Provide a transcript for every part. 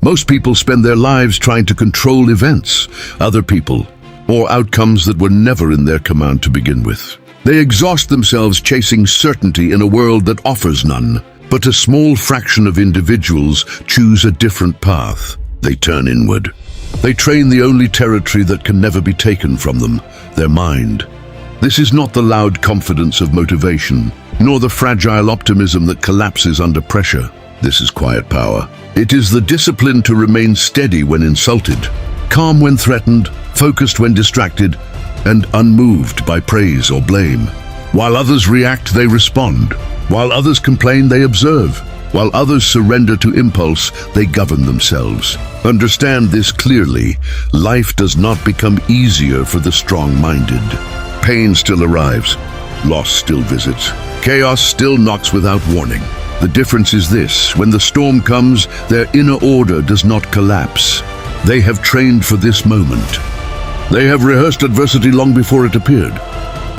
Most people spend their lives trying to control events, other people, or outcomes that were never in their command to begin with. They exhaust themselves chasing certainty in a world that offers none. But a small fraction of individuals choose a different path. They turn inward. They train the only territory that can never be taken from them, their mind. This is not the loud confidence of motivation, nor the fragile optimism that collapses under pressure. This is quiet power. It is the discipline to remain steady when insulted, calm when threatened, focused when distracted, and unmoved by praise or blame. While others react, they respond. While others complain, they observe. While others surrender to impulse, they govern themselves. Understand this clearly. Life does not become easier for the strong-minded. Pain still arrives. Loss still visits. Chaos still knocks without warning. The difference is this: when the storm comes, their inner order does not collapse. They have trained for this moment. They have rehearsed adversity long before it appeared.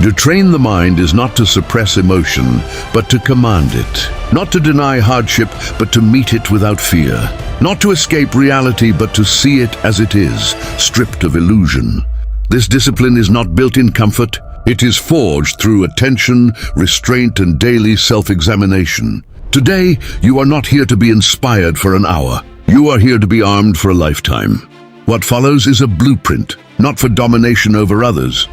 To train the mind is not to suppress emotion, but to command it. Not to deny hardship, but to meet it without fear. Not to escape reality, but to see it as it is, stripped of illusion. This discipline is not built in comfort. It is forged through attention, restraint, and daily self-examination. Today, you are not here to be inspired for an hour. You are here to be armed for a lifetime. What follows is a blueprint, not for domination over others,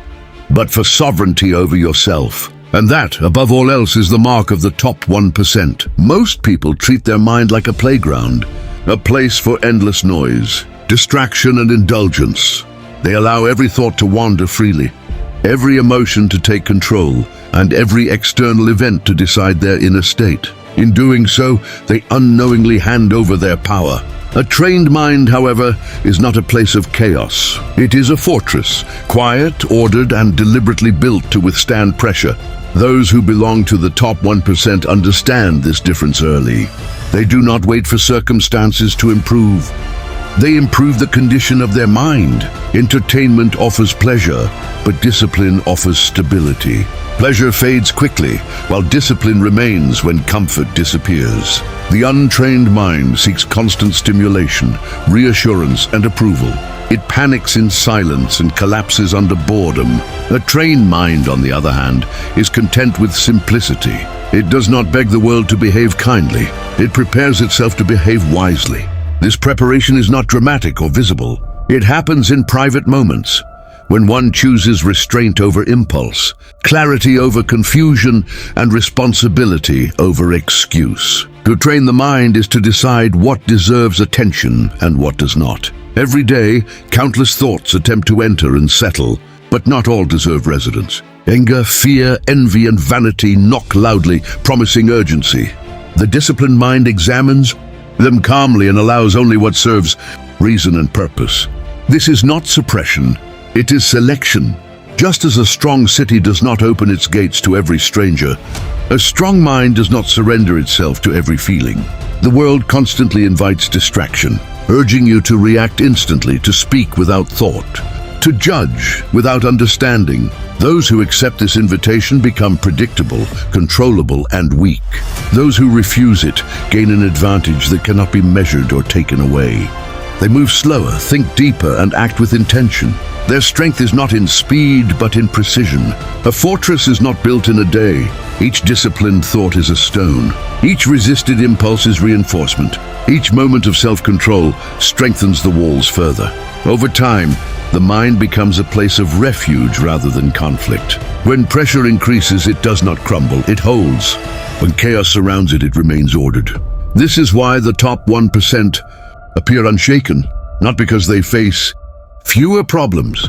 but for sovereignty over yourself. And that, above all else, is the mark of the top 1%. Most people treat their mind like a playground, a place for endless noise, distraction, and indulgence. They allow every thought to wander freely, every emotion to take control, and every external event to decide their inner state. In doing so, they unknowingly hand over their power. A trained mind, however, is not a place of chaos. It is a fortress, quiet, ordered, and deliberately built to withstand pressure. Those who belong to the top 1% understand this difference early. They do not wait for circumstances to improve. They improve the condition of their mind. Entertainment offers pleasure, but discipline offers stability. Pleasure fades quickly, while discipline remains when comfort disappears. The untrained mind seeks constant stimulation, reassurance, and approval. It panics in silence and collapses under boredom. A trained mind, on the other hand, is content with simplicity. It does not beg the world to behave kindly. It prepares itself to behave wisely. This preparation is not dramatic or visible. It happens in private moments, when one chooses restraint over impulse, clarity over confusion, and responsibility over excuse. To train the mind is to decide what deserves attention and what does not. Every day, countless thoughts attempt to enter and settle, but not all deserve residence. Anger, fear, envy, and vanity knock loudly, promising urgency. The disciplined mind examines them calmly and allows only what serves reason and purpose. This is not suppression. It is selection. Just as a strong city does not open its gates to every stranger, a strong mind does not surrender itself to every feeling. The world constantly invites distraction, urging you to react instantly, to speak without thought, to judge without understanding. Those who accept this invitation become predictable, controllable, and weak. Those who refuse it gain an advantage that cannot be measured or taken away. They move slower, think deeper, and act with intention. Their strength is not in speed, but in precision. A fortress is not built in a day. Each disciplined thought is a stone. Each resisted impulse is reinforcement. Each moment of self-control strengthens the walls further. Over time, the mind becomes a place of refuge rather than conflict. When pressure increases, it does not crumble, it holds. When chaos surrounds it, it remains ordered. This is why the top 1% appear unshaken, not because they face fewer problems,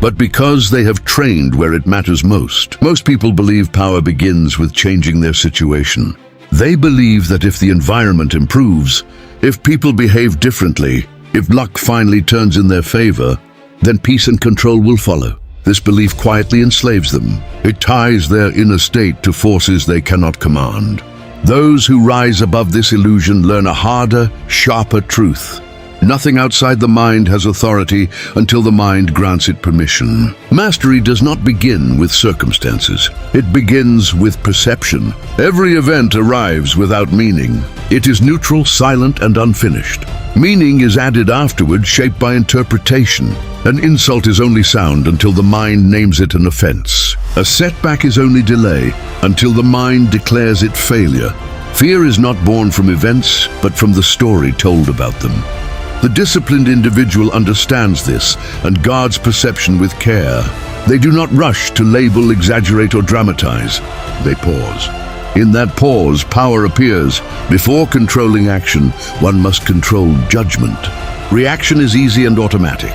but because they have trained where it matters most. Most people believe power begins with changing their situation. They believe that if the environment improves, if people behave differently, if luck finally turns in their favor, then peace and control will follow. This belief quietly enslaves them. It ties their inner state to forces they cannot command. Those who rise above this illusion learn a harder, sharper truth. Nothing outside the mind has authority until the mind grants it permission. Mastery does not begin with circumstances. It begins with perception. Every event arrives without meaning. It is neutral, silent, and unfinished. Meaning is added afterward, shaped by interpretation. An insult is only sound until the mind names it an offense. A setback is only delay until the mind declares it failure. Fear is not born from events, but from the story told about them. The disciplined individual understands this and guards perception with care. They do not rush to label, exaggerate, or dramatize. They pause. In that pause, power appears. Before controlling action, one must control judgment. Reaction is easy and automatic.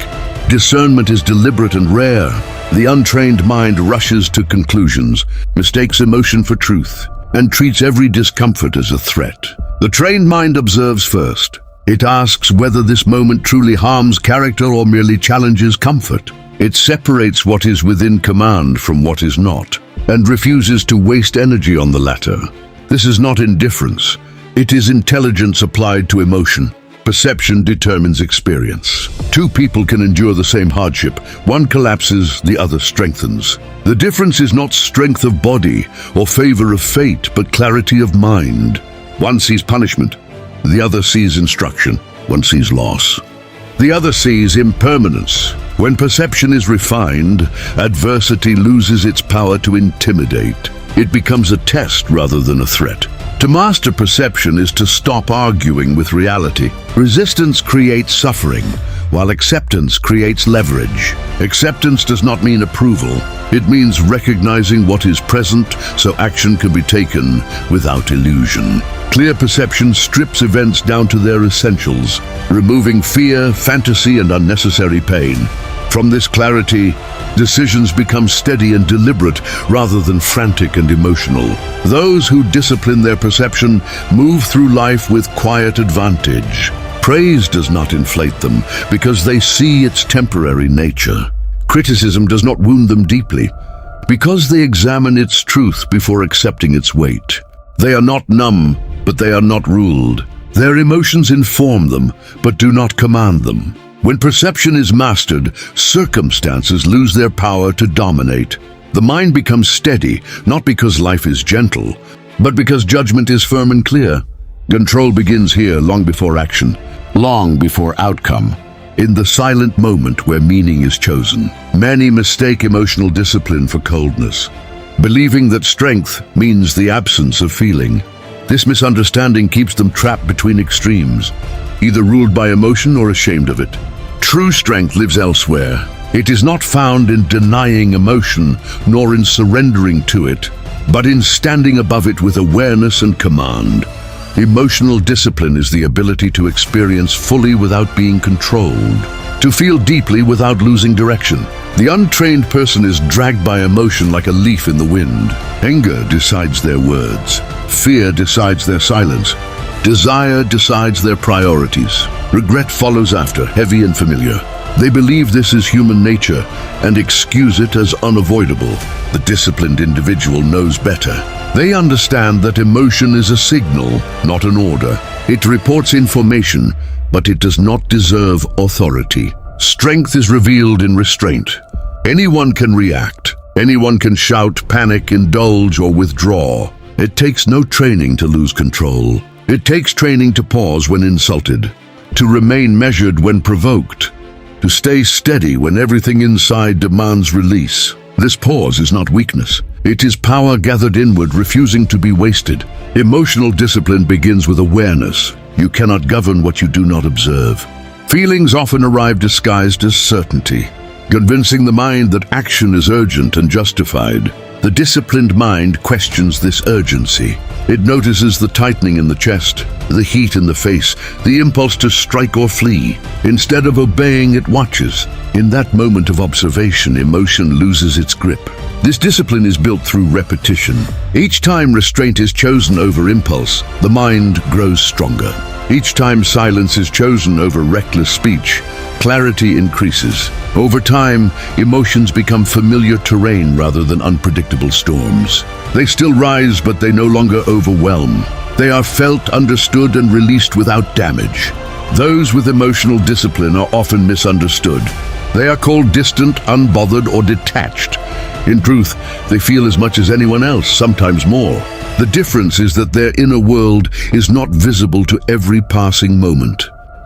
Discernment is deliberate and rare. The untrained mind rushes to conclusions, mistakes emotion for truth, and treats every discomfort as a threat. The trained mind observes first. It asks whether this moment truly harms character or merely challenges comfort. It separates what is within command from what is not, and refuses to waste energy on the latter. This is not indifference. It is intelligence applied to emotion. Perception determines experience. Two people can endure the same hardship. One collapses, the other strengthens. The difference is not strength of body or favor of fate, but clarity of mind. One sees punishment. The other sees instruction. One sees loss. The other sees impermanence. When perception is refined, adversity loses its power to intimidate. It becomes a test rather than a threat. To master perception is to stop arguing with reality. Resistance creates suffering, while acceptance creates leverage. Acceptance does not mean approval. It means recognizing what is present so action can be taken without illusion. Clear perception strips events down to their essentials, removing fear, fantasy, and unnecessary pain. From this clarity, decisions become steady and deliberate rather than frantic and emotional. Those who discipline their perception move through life with quiet advantage. Praise does not inflate them because they see its temporary nature. Criticism does not wound them deeply because they examine its truth before accepting its weight. They are not numb, but they are not ruled. Their emotions inform them, but do not command them. When perception is mastered, circumstances lose their power to dominate. The mind becomes steady, not because life is gentle, but because judgment is firm and clear. Control begins here long before action, long before outcome, in the silent moment where meaning is chosen. Many mistake emotional discipline for coldness, believing that strength means the absence of feeling. This misunderstanding keeps them trapped between extremes, either ruled by emotion or ashamed of it. True strength lives elsewhere. It is not found in denying emotion, nor in surrendering to it, but in standing above it with awareness and command. Emotional discipline is the ability to experience fully without being controlled, to feel deeply without losing direction. The untrained person is dragged by emotion like a leaf in the wind. Anger decides their words. Fear decides their silence. Desire decides their priorities. Regret follows after, heavy and familiar. They believe this is human nature and excuse it as unavoidable. The disciplined individual knows better. They understand that emotion is a signal, not an order. It reports information, but it does not deserve authority. Strength is revealed in restraint. Anyone can react. Anyone can shout, panic, indulge, or withdraw. It takes no training to lose control. It takes training to pause when insulted, to remain measured when provoked, to stay steady when everything inside demands release. This pause is not weakness. It is power gathered inward, refusing to be wasted. Emotional discipline begins with awareness. You cannot govern what you do not observe. Feelings often arrive disguised as certainty, convincing the mind that action is urgent and justified. The disciplined mind questions this urgency. It notices the tightening in the chest, the heat in the face, the impulse to strike or flee. Instead of obeying, it watches. In that moment of observation, emotion loses its grip. This discipline is built through repetition. Each time restraint is chosen over impulse, the mind grows stronger. Each time silence is chosen over reckless speech, clarity increases. Over time, emotions become familiar terrain rather than unpredictable storms. They still rise, but they no longer overwhelm. They are felt, understood, and released without damage. Those with emotional discipline are often misunderstood. They are called distant, unbothered, or detached. In truth, they feel as much as anyone else, sometimes more. The difference is that their inner world is not visible to every passing moment.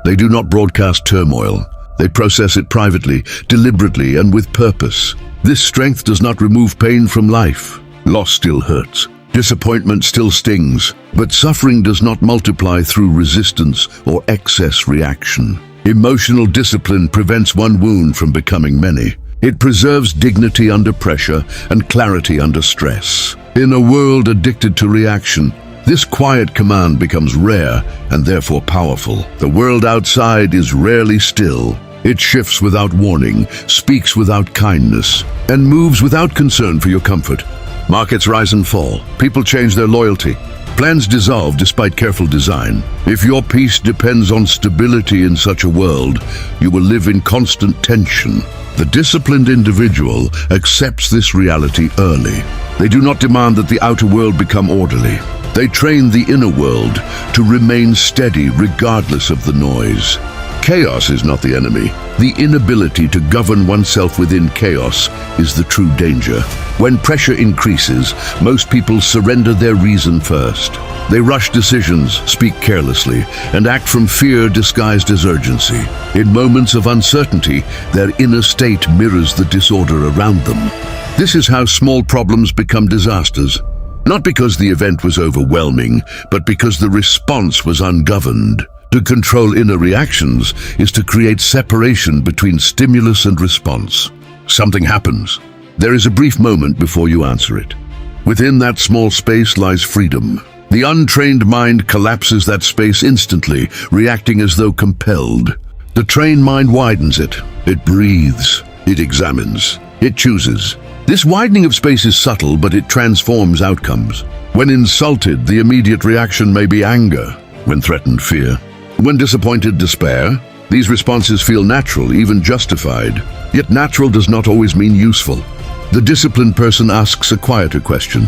They do not broadcast turmoil. They process it privately, deliberately, and with purpose. This strength does not remove pain from life. Loss still hurts. Disappointment still stings. But suffering does not multiply through resistance or excess reaction. Emotional discipline prevents one wound from becoming many. It preserves dignity under pressure and clarity under stress. In a world addicted to reaction, this quiet command becomes rare and therefore powerful. The world outside is rarely still. It shifts without warning, speaks without kindness, and moves without concern for your comfort. Markets rise and fall. People change their loyalty. Plans dissolve despite careful design. If your peace depends on stability in such a world, you will live in constant tension. The disciplined individual accepts this reality early. They do not demand that the outer world become orderly. They train the inner world to remain steady regardless of the noise. Chaos is not the enemy. The inability to govern oneself within chaos is the true danger. When pressure increases, most people surrender their reason first. They rush decisions, speak carelessly, and act from fear disguised as urgency. In moments of uncertainty, their inner state mirrors the disorder around them. This is how small problems become disasters. Not because the event was overwhelming, but because the response was ungoverned. To control inner reactions is to create separation between stimulus and response. Something happens. There is a brief moment before you answer it. Within that small space lies freedom. The untrained mind collapses that space instantly, reacting as though compelled. The trained mind widens it. It breathes. It examines. It chooses. This widening of space is subtle, but it transforms outcomes. When insulted, the immediate reaction may be anger. When threatened, fear. When disappointed, despair. These responses feel natural, even justified. Yet natural does not always mean useful. The disciplined person asks a quieter question.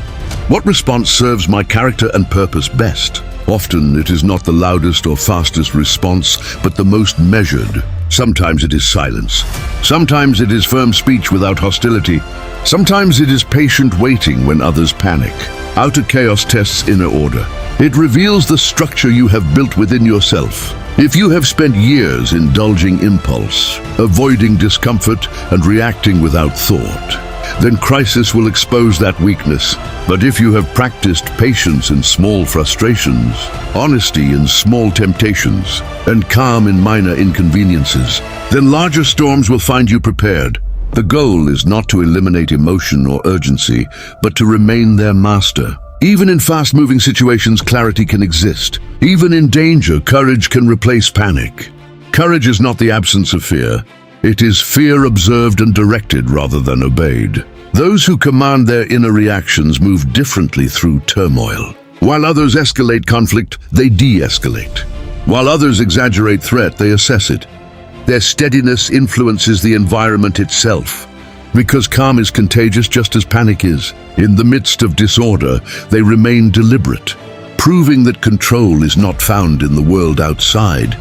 What response serves my character and purpose best? Often it is not the loudest or fastest response, but the most measured. Sometimes it is silence. Sometimes it is firm speech without hostility. Sometimes it is patient waiting when others panic. Outer chaos tests inner order. It reveals the structure you have built within yourself. If you have spent years indulging impulse, avoiding discomfort, and reacting without thought, then crisis will expose that weakness. But if you have practiced patience in small frustrations, honesty in small temptations, and calm in minor inconveniences, then larger storms will find you prepared. The goal is not to eliminate emotion or urgency, but to remain their master. Even in fast-moving situations, clarity can exist. Even in danger, courage can replace panic. Courage is not the absence of fear. It is fear observed and directed rather than obeyed. Those who command their inner reactions move differently through turmoil. While others escalate conflict, they de-escalate. While others exaggerate threat, they assess it. Their steadiness influences the environment itself. Because calm is contagious just as panic is. In the midst of disorder, they remain deliberate, proving that control is not found in the world outside,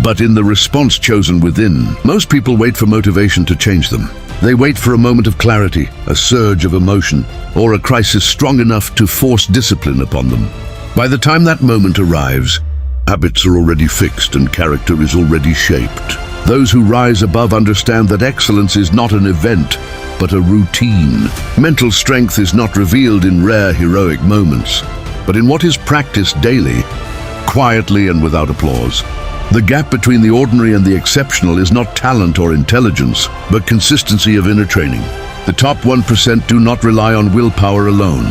but in the response chosen within. Most people wait for motivation to change them. They wait for a moment of clarity, a surge of emotion, or a crisis strong enough to force discipline upon them. By the time that moment arrives, habits are already fixed and character is already shaped. Those who rise above understand that excellence is not an event, but a routine. Mental strength is not revealed in rare heroic moments, but in what is practiced daily, quietly and without applause. The gap between the ordinary and the exceptional is not talent or intelligence, but consistency of inner training. The top 1% do not rely on willpower alone.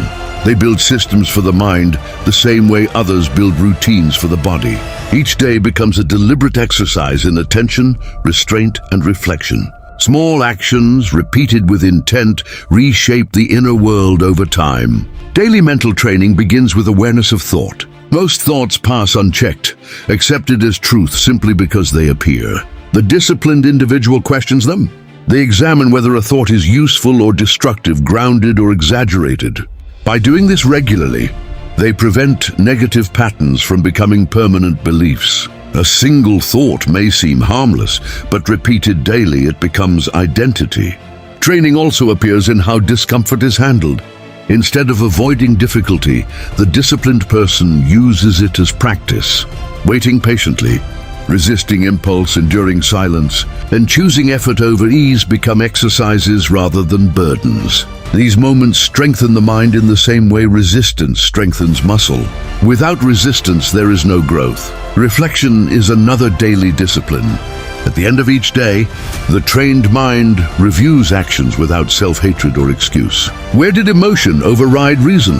They build systems for the mind the same way others build routines for the body. Each day becomes a deliberate exercise in attention, restraint, and reflection. Small actions, repeated with intent, reshape the inner world over time. Daily mental training begins with awareness of thought. Most thoughts pass unchecked, accepted as truth simply because they appear. The disciplined individual questions them. They examine whether a thought is useful or destructive, grounded or exaggerated. By doing this regularly, they prevent negative patterns from becoming permanent beliefs. A single thought may seem harmless, but repeated daily it becomes identity. Training also appears in how discomfort is handled. Instead of avoiding difficulty, the disciplined person uses it as practice. Waiting patiently, Resisting impulse, enduring silence, and choosing effort over ease become exercises rather than burdens. These moments strengthen the mind in the same way resistance strengthens muscle. Without resistance, there is no growth. Reflection is another daily discipline. At the end of each day, the trained mind reviews actions without self-hatred or excuse. Where did emotion override reason?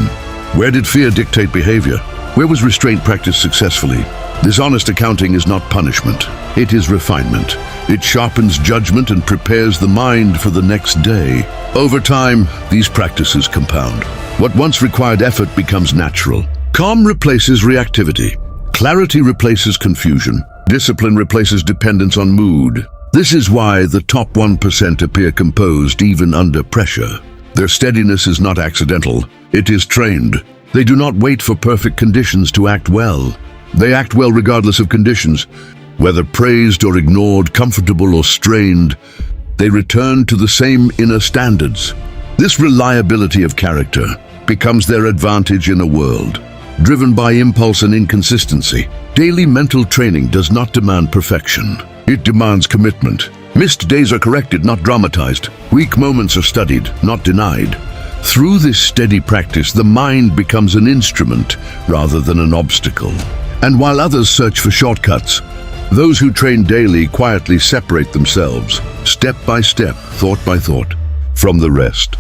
Where did fear dictate behavior? Where was restraint practiced successfully? This honest accounting is not punishment. It is refinement. It sharpens judgment and prepares the mind for the next day. Over time, these practices compound. What once required effort becomes natural. Calm replaces reactivity. Clarity replaces confusion. Discipline replaces dependence on mood. This is why the top 1% appear composed even under pressure. Their steadiness is not accidental. It is trained. They do not wait for perfect conditions to act well. They act well regardless of conditions. Whether praised or ignored, comfortable or strained, they return to the same inner standards. This reliability of character becomes their advantage in a world driven by impulse and inconsistency. Daily mental training does not demand perfection. It demands commitment. Missed days are corrected, not dramatized. Weak moments are studied, not denied. Through this steady practice, the mind becomes an instrument rather than an obstacle. And while others search for shortcuts, those who train daily quietly separate themselves, step by step, thought by thought, from the rest.